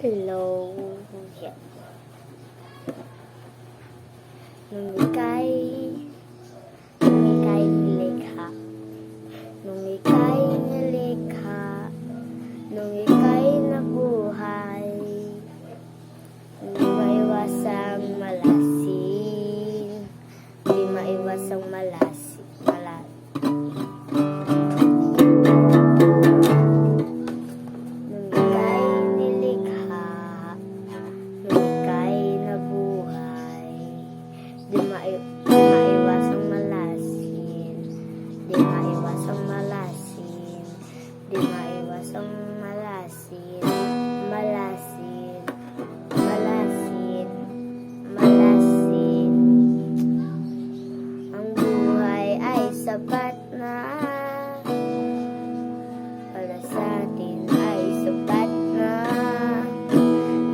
Hello. Yeah. Nung ika'y nilikha, nung ika'y nilikha, nung ika'y nabuhay, hindi maiwasang malasin, hindi maiwasang malasin. Nung ika'y nilikha, nung ika'y nabuhay, di maiwasang malasin, di maiwasang malasin, di maiwasang malasin, malasin, malasin, malasin. Ang buhay ay sapat na, para sa atin ay sapat na.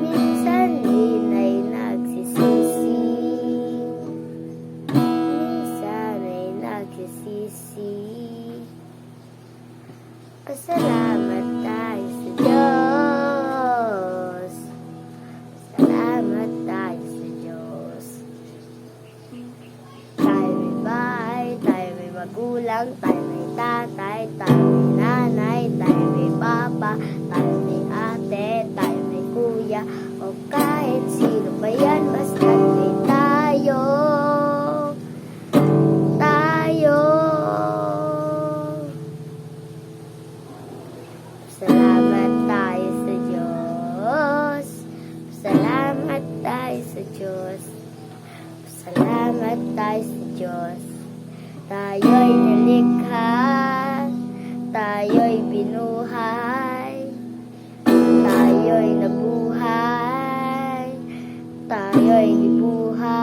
Minsan din ay nagsisisi, minsan ay nagsisisi. Pasalamat tayo sa Diyos, pasalamat tayo sa Diyos. Tayo may bahay, tayo may magulang, tayo may tatay, tayo may nanay, tayo may papa, tayo may ate, tayo may kuya, o kahit sino pa yan, basta may tayo. Salamat tayo sa Diyos, salamat tayo sa Diyos, salamat tayo sa Diyos. Tayo'y nilikha, tayo'y binuhay, tayo'y nabuhay, tayo'y nibuhay.